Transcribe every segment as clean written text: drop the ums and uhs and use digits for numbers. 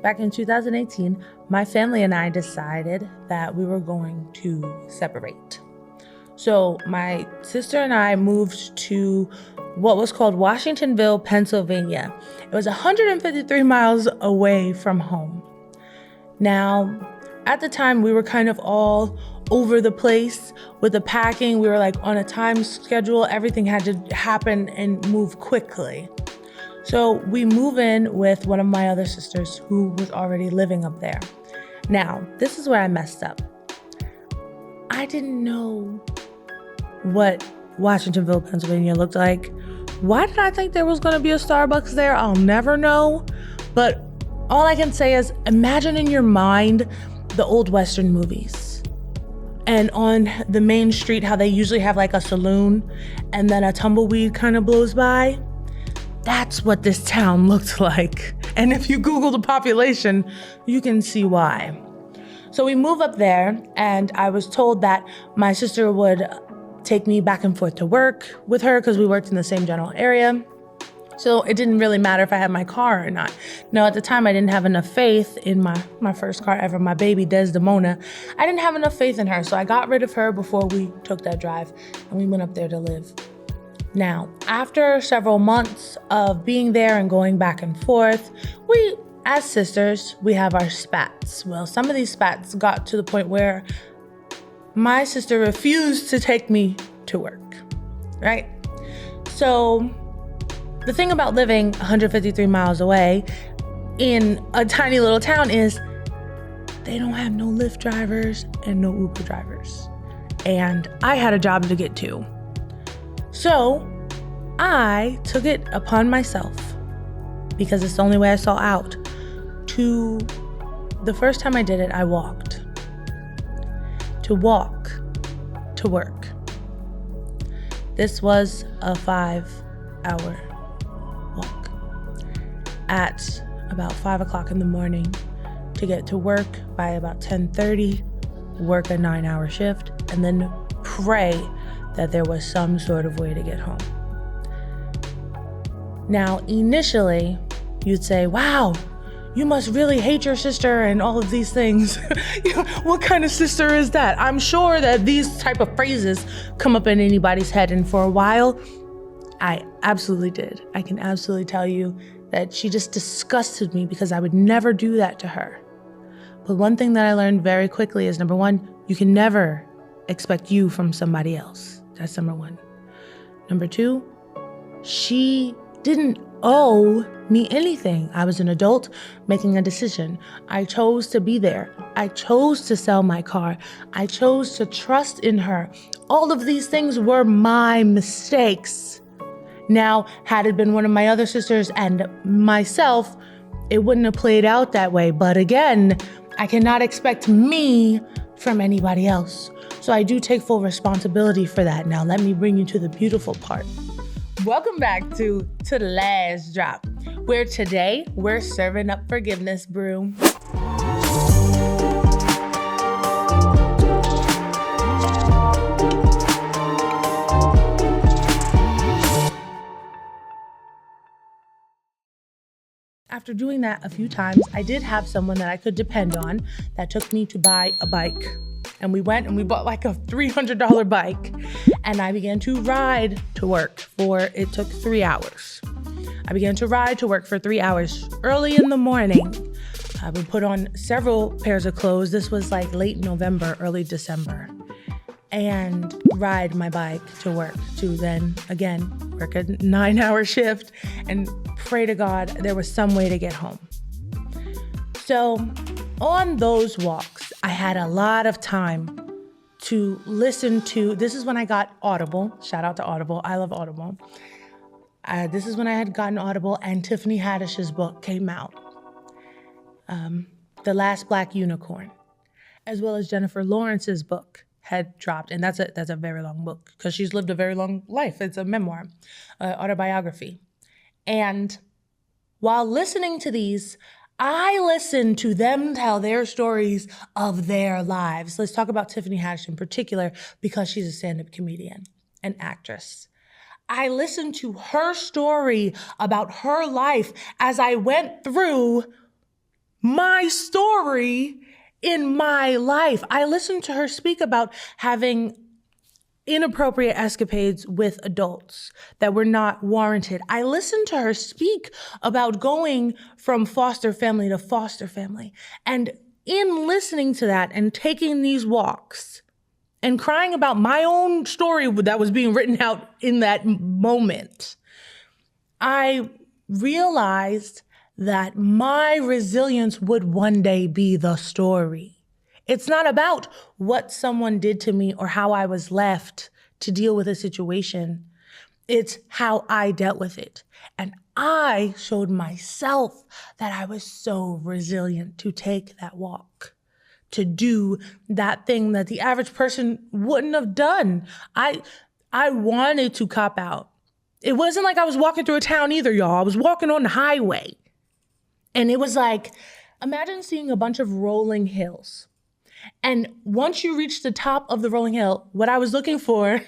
back in 2018, my family and I decided that we were going to separate. So my sister and I moved to what was called Washingtonville, Pennsylvania. It was 153 miles away from home. Now, at the time, we were kind of all over the place with the packing. We were like on a time schedule. Everything had to happen and move quickly. So we move in with one of my other sisters who was already living up there. Now, this is where I messed up. I didn't know what Washingtonville, Pennsylvania looked like. Why did I think there was going to be a Starbucks there? I'll never know. But all I can say is imagine in your mind the old Western movies. And on the main street, how they usually have like a saloon and then a tumbleweed kind of blows by. That's what this town looked like. And if you Google the population, you can see why. So we move up there, and I was told that my sister would take me back and forth to work with her because we worked in the same general area. So it didn't really matter if I had my car or not. Now, at the time, I didn't have enough faith in my first car ever, my baby Desdemona. I didn't have enough faith in her, so I got rid of her before we took that drive, and we went up there to live. Now, after several months of being there and going back and forth, we, as sisters, we have our spats. Well, some of these spats got to the point where my sister refused to take me to work, right? So the thing about living 153 miles away in a tiny little town is they don't have no Lyft drivers and no Uber drivers. And I had a job to get to. So I took it upon myself, because it's the only way I saw out, the first time I did it, I walked. To walk to work. This was a 5-hour walk at about 5 o'clock in the morning to get to work by about 10:30, work a 9-hour shift, and then pray that there was some sort of way to get home. Now, initially, you'd say, wow, you must really hate your sister and all of these things. What kind of sister is that? I'm sure that these type of phrases come up in anybody's head. And for a while, I absolutely did. I can absolutely tell you that she just disgusted me because I would never do that to her. But one thing that I learned very quickly is, number one, you can never expect you from somebody else. That's number one. Number two, she didn't owe me anything. I was an adult making a decision. I chose to be there. I chose to sell my car. I chose to trust in her. All of these things were my mistakes. Now, had it been one of my other sisters and myself, it wouldn't have played out that way. But again, I cannot expect me from anybody else. So I do take full responsibility for that. Now, let me bring you to the beautiful part. Welcome back to the last drop, where today we're serving up forgiveness brew. After doing that a few times, I did have someone that I could depend on that took me to buy a bike. And we went and we bought like a $300 bike, and I began to ride to work it took 3 hours. I began to ride to work for 3 hours early in the morning. I would put on several pairs of clothes. This was like late November, early December, and ride my bike to work to then again work a 9-hour shift and pray to God there was some way to get home. So on those walks, I had a lot of time to listen to. This is when I got Audible. Shout out to Audible. I love Audible. This is when I had gotten Audible and Tiffany Haddish's book came out, The Last Black Unicorn, as well as Jennifer Lawrence's book had dropped. And that's a very long book because she's lived a very long life. It's a memoir, autobiography. And while listening to these, I listened to them tell their stories of their lives. Let's talk about Tiffany Haddish in particular because she's a stand-up comedian and actress. I listened to her story about her life as I went through my story in my life. I listened to her speak about having inappropriate escapades with adults that were not warranted. I listened to her speak about going from foster family to foster family. And in listening to that and taking these walks and crying about my own story that was being written out in that moment, I realized that my resilience would one day be the story. It's not about what someone did to me or how I was left to deal with a situation. It's how I dealt with it. And I showed myself that I was so resilient to take that walk, to do that thing that the average person wouldn't have done. I wanted to cop out. It wasn't like I was walking through a town either, y'all. I was walking on the highway. And it was like, imagine seeing a bunch of rolling hills. And once you reach the top of the rolling hill, what I was looking for,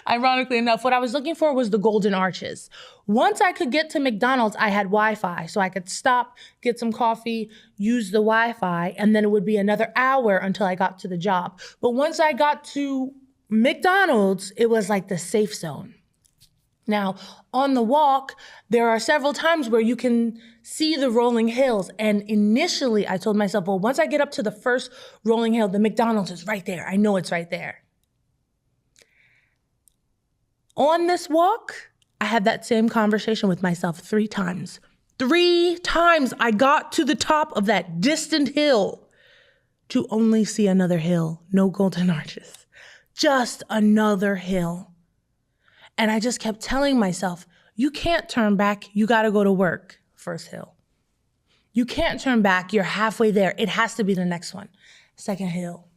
ironically enough, what I was looking for was the golden arches. Once I could get to McDonald's, I had Wi-Fi, so I could stop, get some coffee, use the Wi-Fi, and then it would be another hour until I got to the job. But once I got to McDonald's, it was like the safe zone. Now, on the walk, there are several times where you can see the rolling hills. And initially, I told myself, well, once I get up to the first rolling hill, the McDonald's is right there. I know it's right there. On this walk, I had that same conversation with myself 3 times. 3 times I got to the top of that distant hill to only see another hill, no golden arches, just another hill. And I just kept telling myself, you can't turn back. You got to go to work. First hill. You can't turn back. You're halfway there. It has to be the next one. Second hill.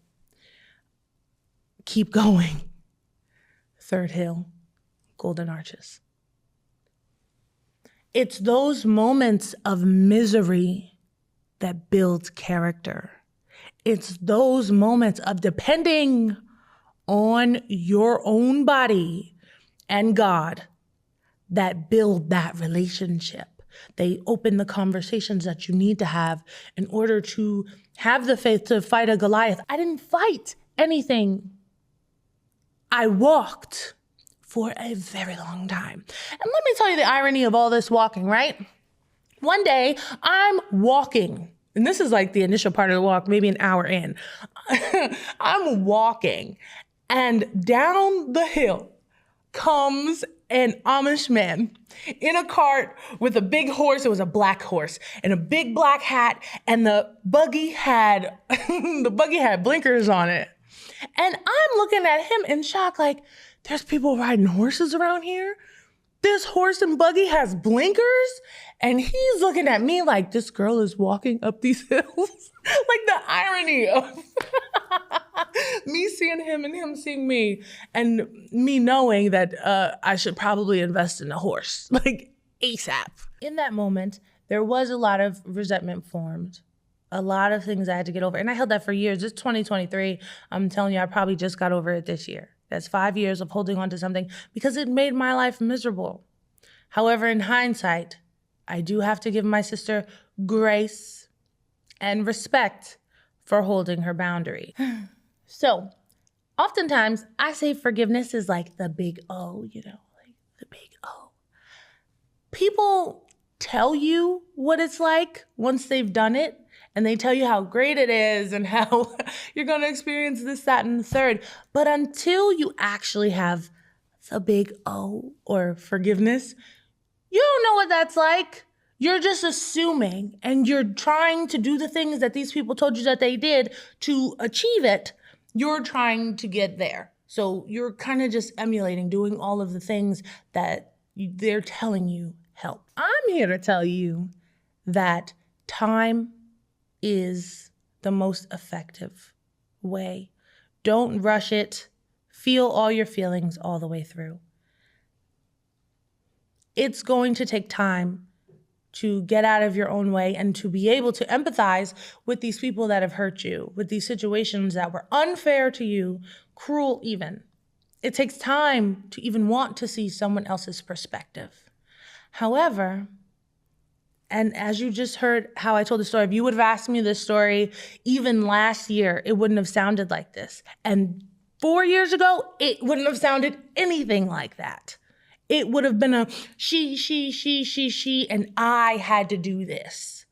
Keep going. Third hill. Golden arches. It's those moments of misery that builds character. It's those moments of depending on your own body and God that build that relationship. They open the conversations that you need to have in order to have the faith to fight a Goliath. I didn't fight anything. I walked for a very long time. And let me tell you the irony of all this walking, right? One day I'm walking, and this is like the initial part of the walk, maybe an hour in. I'm walking, and down the hill comes an Amish man in a cart with a big horse. It was a black horse and a big black hat, and the buggy had blinkers on it. And I'm looking at him in shock, like, there's people riding horses around here? This horse and buggy has blinkers? And he's looking at me like, this girl is walking up these hills. Like the irony of me seeing him and him seeing me, and me knowing that I should probably invest in a horse, like ASAP. In that moment, there was a lot of resentment formed, a lot of things I had to get over. And I held that for years. It's 2023. I'm telling you, I probably just got over it this year. That's 5 years of holding on to something because it made my life miserable. However, in hindsight, I do have to give my sister grace and respect for holding her boundary. So, oftentimes, I say forgiveness is like the big O, like the big O. People tell you what it's like once they've done it, and they tell you how great it is and how you're going to experience this, that, and the third. But until you actually have the big O, or forgiveness, you don't know what that's like. You're just assuming, and you're trying to do the things that these people told you that they did to achieve it. You're trying to get there. So you're kind of just emulating, doing all of the things that they're telling you help. I'm here to tell you that time is the most effective way. Don't rush it. Feel all your feelings all the way through. It's going to take time to get out of your own way and to be able to empathize with these people that have hurt you, with these situations that were unfair to you, cruel even. It takes time to even want to see someone else's perspective. However, And as you just heard how I told the story, if you would have asked me this story even last year, it wouldn't have sounded like this. And 4 years ago, it wouldn't have sounded anything like that. It would have been a she, and I had to do this.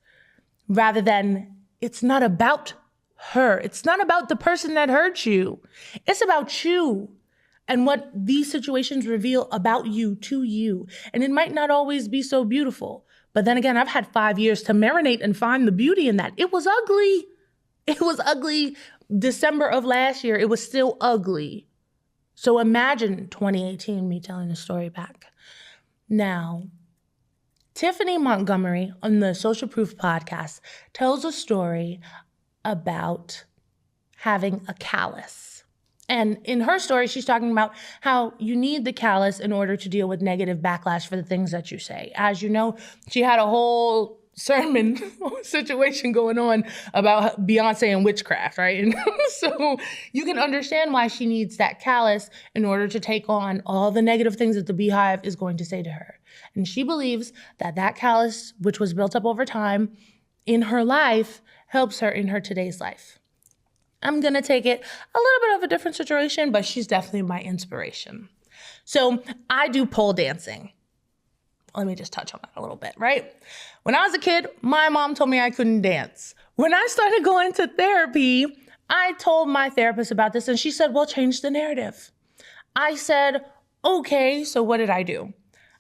Rather than, it's not about her. It's not about the person that hurt you. It's about you and what these situations reveal about you to you. And it might not always be so beautiful. But then again, I've had 5 years to marinate and find the beauty in that. It was ugly. It was ugly. December of last year, it was still ugly. So imagine 2018, me telling the story back. Now, Tiffany Montgomery on the Social Proof podcast tells a story about having a callus. And in her story, she's talking about how you need the callus in order to deal with negative backlash for the things that you say. As you know, she had a whole sermon situation going on about Beyonce and witchcraft, right? And so you can understand why she needs that callus in order to take on all the negative things that the Beehive is going to say to her. And she believes that that callus, which was built up over time in her life, helps her in her today's life. I'm going to take it a little bit of a different situation, but she's definitely my inspiration. So I do pole dancing. Let me just touch on that a little bit, right? When I was a kid, my mom told me I couldn't dance. When I started going to therapy, I told my therapist about this and she said, well, change the narrative. I said, okay, so what did I do?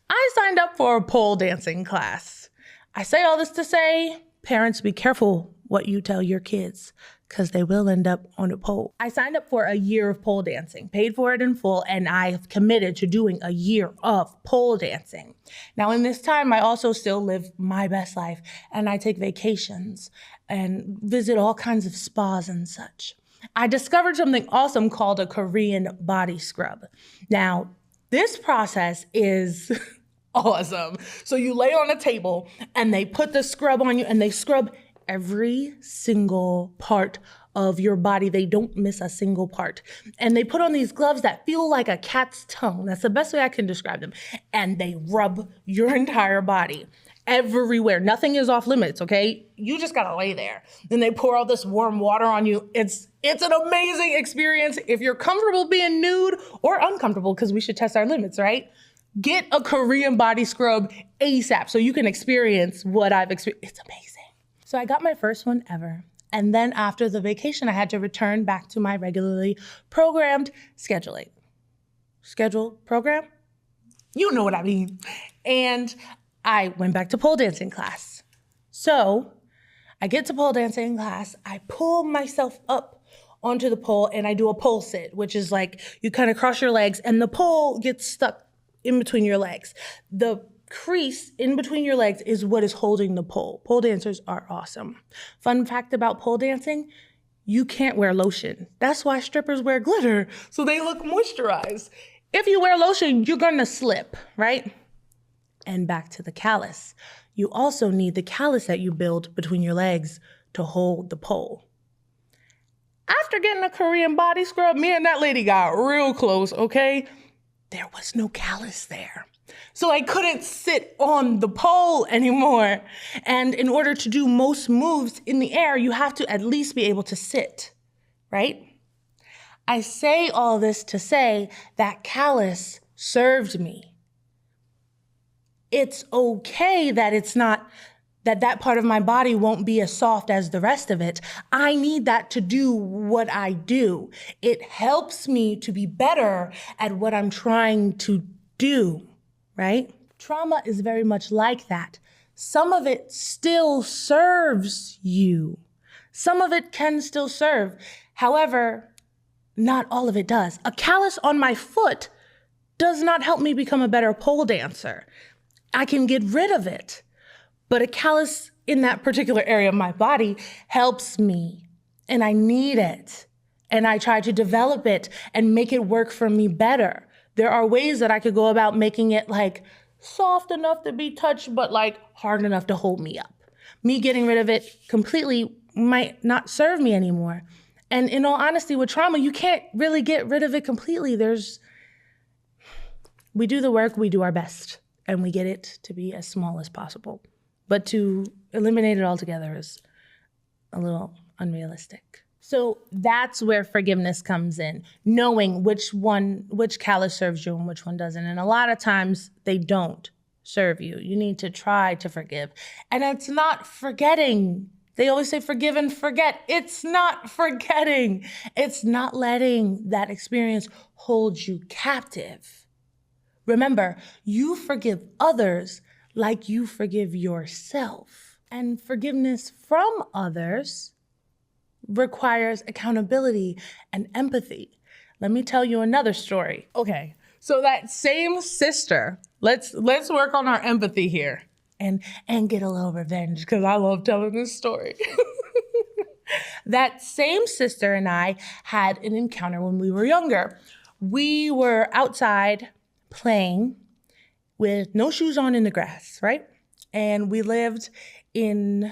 I signed up for a pole dancing class. I say all this to say, parents, be careful what you tell your kids because they will end up on a pole. I signed up for a year of pole dancing, paid for it in full, and I've committed to doing a year of pole dancing. Now, in this time, I also still live my best life, and I take vacations and visit all kinds of spas and such. I discovered something awesome called a Korean body scrub. Now, this process is awesome. So you lay on a table, and they put the scrub on you, and they scrub every single part of your body. They don't miss a single part. And they put on these gloves that feel like a cat's tongue. That's the best way I can describe them. And they rub your entire body everywhere. Nothing is off limits, okay? You just gotta lay there. Then they pour all this warm water on you. It's an amazing experience. If you're comfortable being nude or uncomfortable, because we should test our limits, right? Get a Korean body scrub ASAP so you can experience what I've experienced. It's amazing. So I got my first one ever. And then after the vacation, I had to return back to my regularly programmed scheduling. Scheduled program? You know what I mean. And I went back to pole dancing class. So I get to pole dancing class. I pull myself up onto the pole and I do a pole sit, which is like you kind of cross your legs and the pole gets stuck in between your legs. The crease in between your legs is what is holding the pole. Pole dancers are awesome. Fun fact about pole dancing, you can't wear lotion. That's why strippers wear glitter, so they look moisturized. If you wear lotion, you're gonna slip, right? And back to the callus. You also need the callus that you build between your legs to hold the pole. After getting a Korean body scrub, me and that lady got real close, okay? There was no callus there. So I couldn't sit on the pole anymore. And in order to do most moves in the air, you have to at least be able to sit, right? I say all this to say that callus served me. It's okay that it's not, that part of my body won't be as soft as the rest of it. I need that to do what I do. It helps me to be better at what I'm trying to do. Right? Trauma is very much like that. Some of it still serves you. Some of it can still serve. However, not all of it does. A callus on my foot does not help me become a better pole dancer. I can get rid of it. But a callus in that particular area of my body helps me. And I need it. And I try to develop it and make it work for me better. There are ways that I could go about making it like soft enough to be touched, but like hard enough to hold me up. Me getting rid of it completely might not serve me anymore. And in all honesty, with trauma, you can't really get rid of it completely. We do the work, we do our best, and we get it to be as small as possible. But to eliminate it altogether is a little unrealistic. So that's where forgiveness comes in, knowing which callus serves you and which one doesn't. And a lot of times they don't serve you. You need to try to forgive. And it's not forgetting. They always say forgive and forget. It's not forgetting. It's not letting that experience hold you captive. Remember, you forgive others like you forgive yourself. And forgiveness from others requires accountability and empathy. Let me tell you another story. Okay, so that same sister, let's work on our empathy here and get a little revenge, because I love telling this story. That same sister and I had an encounter when we were younger. We were outside playing with no shoes on in the grass, right? And we lived in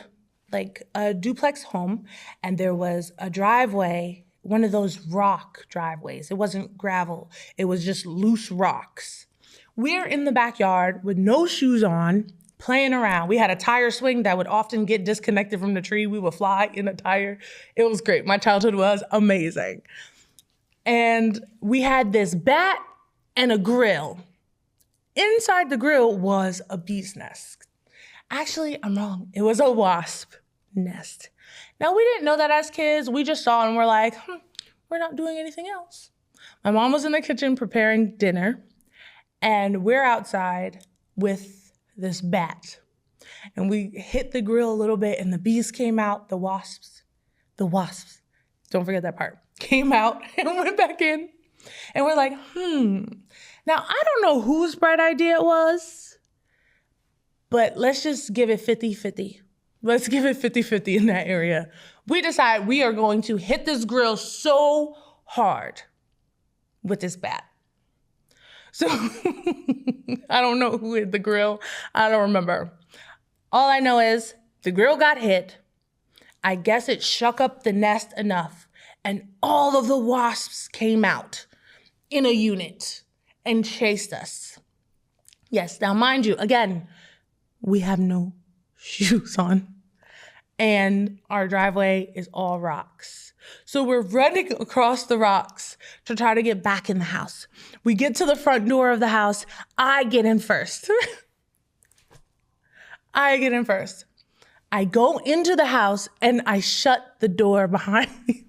like a duplex home, and there was a driveway, one of those rock driveways. It wasn't gravel. It was just loose rocks. We're in the backyard with no shoes on, playing around. We had a tire swing that would often get disconnected from the tree. We would fly in a tire. It was great. My childhood was amazing. And we had this bat and a grill. Inside the grill was a bee's nest. Actually, I'm wrong. It was a wasp nest. Now, we didn't know that as kids. We just saw it and we're like, we're not doing anything else. My mom was in the kitchen preparing dinner, and we're outside with this bat. And we hit the grill a little bit, and the bees came out, the wasps, don't forget that part, came out and went back in. And we're like, Now, I don't know whose bright idea it was, but let's just give it 50-50. Let's give it 50-50 in that area. We decide we are going to hit this grill so hard with this bat. So I don't know who hit the grill. I don't remember. All I know is the grill got hit. I guess it shook up the nest enough, and all of the wasps came out in a unit and chased us. Yes, now mind you, again, we have no shoes on, and our driveway is all rocks. So we're running across the rocks to try to get back in the house. We get to the front door of the house. I get in first. I go into the house and I shut the door behind me.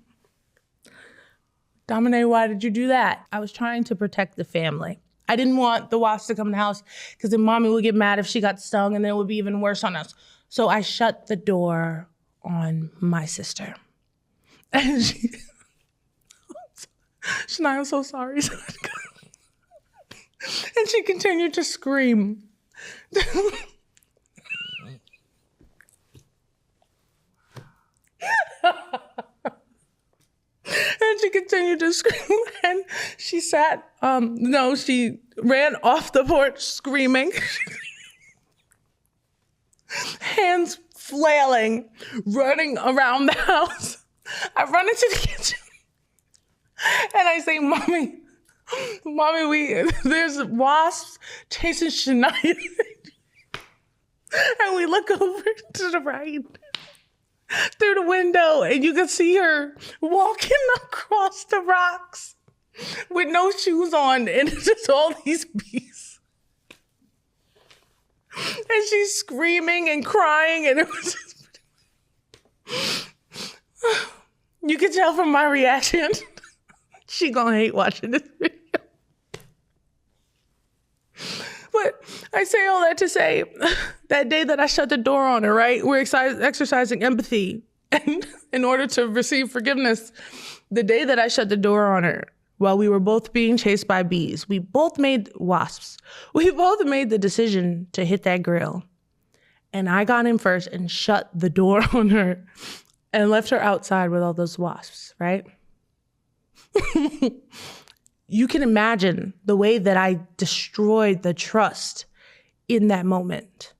Dominique, why did you do that? I was trying to protect the family. I didn't want the wasps to come in the house because then mommy would get mad if she got stung, and then it would be even worse on us. So I shut the door on my sister. And Shania, I'm so sorry. And she continued to scream. And she continued to scream, and she she ran off the porch screaming, hands flailing, running around the house. I run into the kitchen, and I say, Mommy, there's wasps chasing Shania. And we look over to the right, through the window, and you can see her walking across the rocks with no shoes on, and it's just all these bees. And she's screaming and crying, and it was just... You can tell from my reaction, she gonna hate watching this video. But I say all that to say, that day that I shut the door on her, right? We're exercising empathy. And in order to receive forgiveness, the day that I shut the door on her, while we were both being chased by bees, we both made wasps. We both made the decision to hit that grill. And I got in first and shut the door on her and left her outside with all those wasps, right? You can imagine the way that I destroyed the trust in that moment.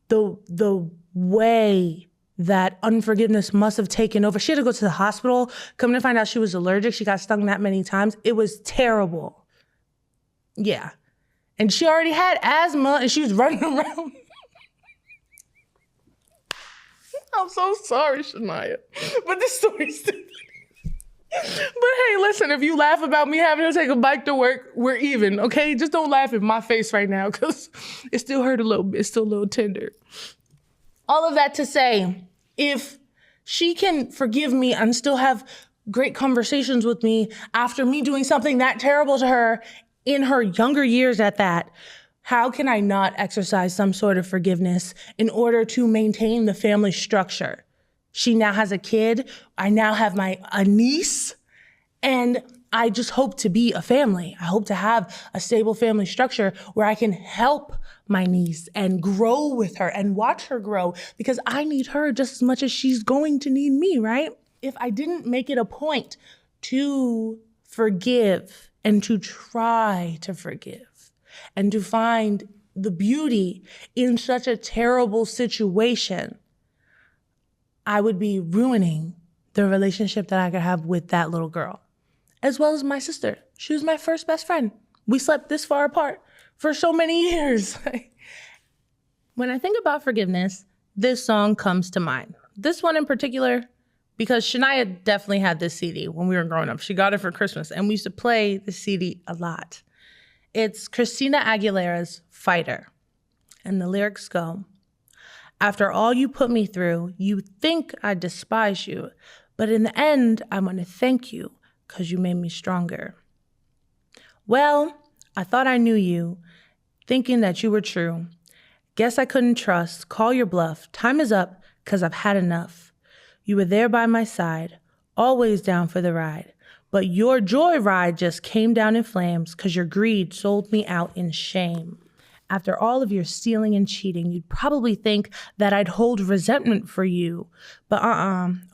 The way that unforgiveness must have taken over. She had to go to the hospital, come to find out she was allergic. She got stung that many times. It was terrible. Yeah. And she already had asthma, and she was running around. I'm so sorry, Shania. But this story's still But hey, listen, if you laugh about me having to take a bike to work, we're even, okay? Just don't laugh at my face right now because it still hurt a little bit. It's still a little tender. All of that to say, if she can forgive me and still have great conversations with me after me doing something that terrible to her in her younger years at that, how can I not exercise some sort of forgiveness in order to maintain the family structure? She now has a kid. I now have a niece, and I just hope to be a family. I hope to have a stable family structure where I can help my niece and grow with her and watch her grow because I need her just as much as she's going to need me, right? If I didn't make it a point to forgive and to try to forgive and to find the beauty in such a terrible situation, I would be ruining the relationship that I could have with that little girl, as well as my sister. She was my first best friend. We slept this far apart for so many years. When I think about forgiveness, this song comes to mind. This one in particular, because Shania definitely had this CD when we were growing up. She got it for Christmas, and we used to play the CD a lot. It's Christina Aguilera's Fighter, and the lyrics go, "After all you put me through, you think I despise you, but in the end, I want to thank you because you made me stronger. Well, I thought I knew you, thinking that you were true. Guess I couldn't trust, call your bluff. Time is up because I've had enough. You were there by my side, always down for the ride. But your joy ride just came down in flames because your greed sold me out in shame. After all of your stealing and cheating, you'd probably think that I'd hold resentment for you. But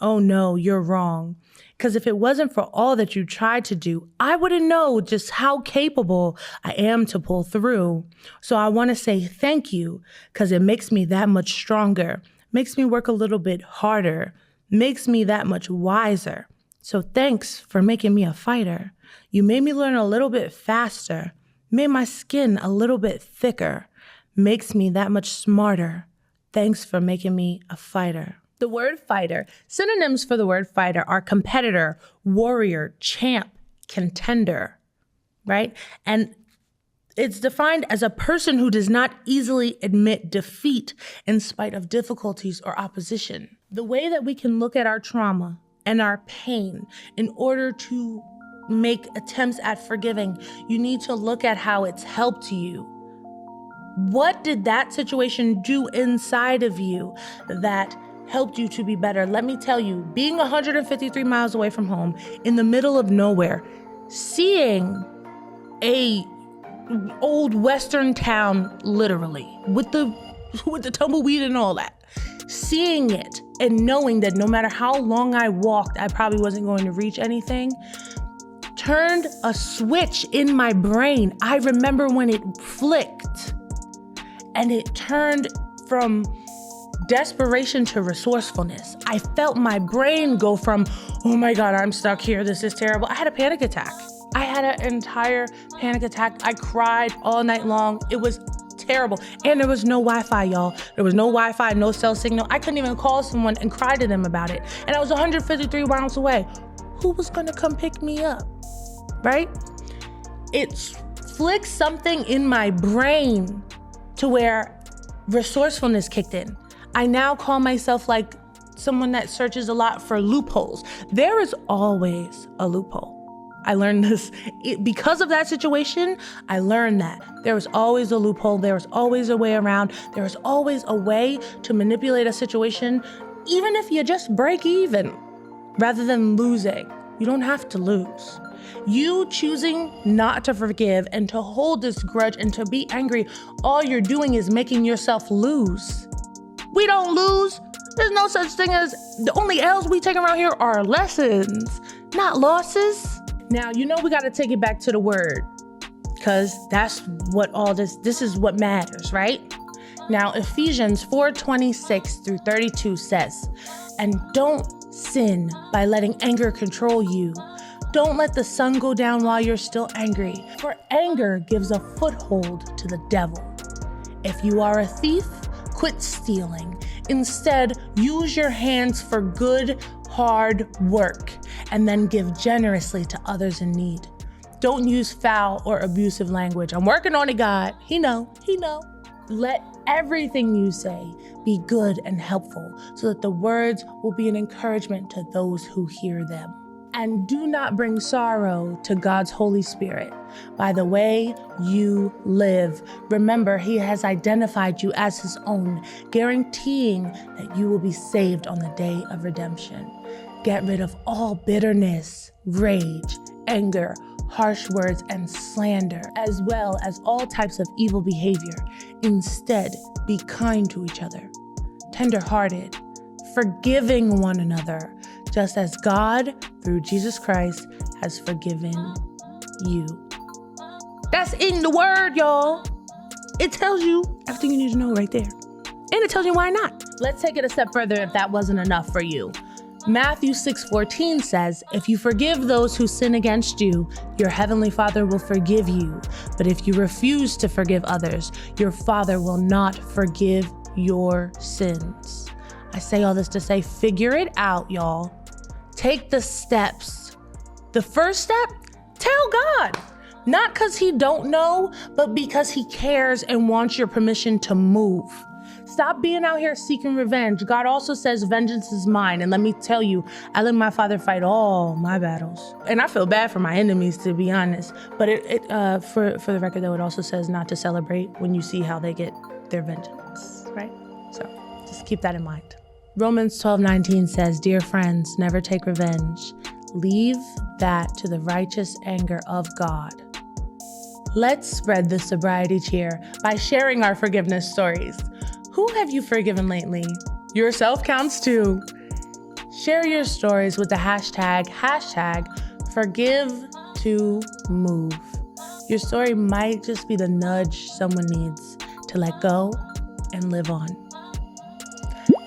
oh no, you're wrong. Because if it wasn't for all that you tried to do, I wouldn't know just how capable I am to pull through. So I want to say thank you because it makes me that much stronger, makes me work a little bit harder, makes me that much wiser. So thanks for making me a fighter. You made me learn a little bit faster, made my skin a little bit thicker, makes me that much smarter. Thanks for making me a fighter." The word fighter, synonyms for the word fighter are competitor, warrior, champ, contender, right? And it's defined as a person who does not easily admit defeat in spite of difficulties or opposition. The way that we can look at our trauma and our pain in order to make attempts at forgiving, you need to look at how it's helped you. What did that situation do inside of you that helped you to be better? Let me tell you, being 153 miles away from home, in the middle of nowhere, seeing a old Western town, literally, with the tumbleweed and all that, seeing it and knowing that no matter how long I walked, I probably wasn't going to reach anything, turned a switch in my brain. I remember when it flicked and it turned from desperation to resourcefulness. I felt my brain go from, oh my God, I'm stuck here. This is terrible. I had a panic attack. I had an entire panic attack. I cried all night long. It was terrible. And there was no Wi-Fi, y'all. There was no Wi-Fi, no cell signal. I couldn't even call someone and cry to them about it. And I was 153 miles away. Who was gonna come pick me up, right? It flicked something in my brain to where resourcefulness kicked in. I now call myself like someone that searches a lot for loopholes. There is always a loophole. I learned this because of that situation. I learned that there was always a loophole. There was always a way around. There was always a way to manipulate a situation, even if you just break even rather than losing. You don't have to lose. You choosing not to forgive and to hold this grudge and to be angry, all you're doing is making yourself lose. We don't lose. There's no such thing as, the only L's we take around here are lessons, not losses. Now, you know we got to take it back to the word, because that's what all this is what matters, right? Now, Ephesians 4:26 through 32 says, "And don't sin by letting anger control you. Don't let the sun go down while you're still angry, for anger gives a foothold to the devil. If you are a thief, quit stealing. Instead, use your hands for good, hard work, and then give generously to others in need. Don't use foul or abusive language. I'm working on it, God. He know. Let everything you say be good and helpful so that the words will be an encouragement to those who hear them. And do not bring sorrow to God's Holy Spirit by the way you live. Remember, He has identified you as His own, guaranteeing that you will be saved on the day of redemption. Get rid of all bitterness, rage, anger, harsh words, and slander, as well as all types of evil behavior. Instead, be kind to each other, tender-hearted, forgiving one another, just as God, through Jesus Christ, has forgiven you. That's in the word, y'all. It tells you everything you need to know right there. And it tells you why not. Let's take it a step further if that wasn't enough for you. Matthew 6:14 says, if you forgive those who sin against you, your heavenly Father will forgive you. But if you refuse to forgive others, your Father will not forgive your sins. I say all this to say, figure it out, y'all. Take the steps. The first step, tell God. Not because He don't know, but because He cares and wants your permission to move. Stop being out here seeking revenge. God also says, vengeance is mine. And let me tell you, I let my Father fight all my battles. And I feel bad for my enemies, to be honest. But for the record, though, it also says not to celebrate when you see how they get their vengeance, right? So just keep that in mind. Romans 12:19 says, dear friends, never take revenge. Leave that to the righteous anger of God. Let's spread the sobriety cheer by sharing our forgiveness stories. Who have you forgiven lately? Yourself counts too. Share your stories with the hashtag #ForgiveToMove. Your story might just be the nudge someone needs to let go and live on.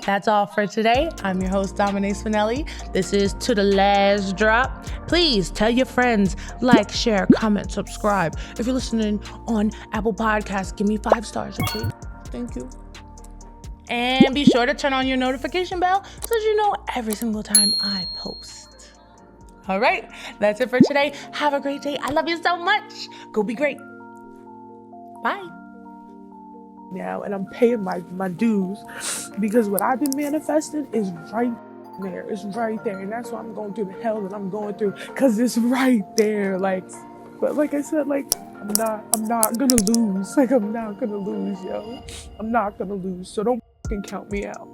That's all for today. I'm your host, Dominique Spinelli. This is To The Last Drop. Please tell your friends, like, share, comment, subscribe. If you're listening on Apple Podcasts, give me 5 stars, okay? Thank you. And be sure to turn on your notification bell so that you know every single time I post. All right, that's it for today. Have a great day. I love you so much. Go be great. Bye. Now, and I'm paying my dues because what I've been manifesting is right there. It's right there. And that's why I'm going through the hell that I'm going through, because it's right there. But like I said, I'm not gonna lose. I'm not gonna lose, yo. I'm not gonna lose. So don't count me out.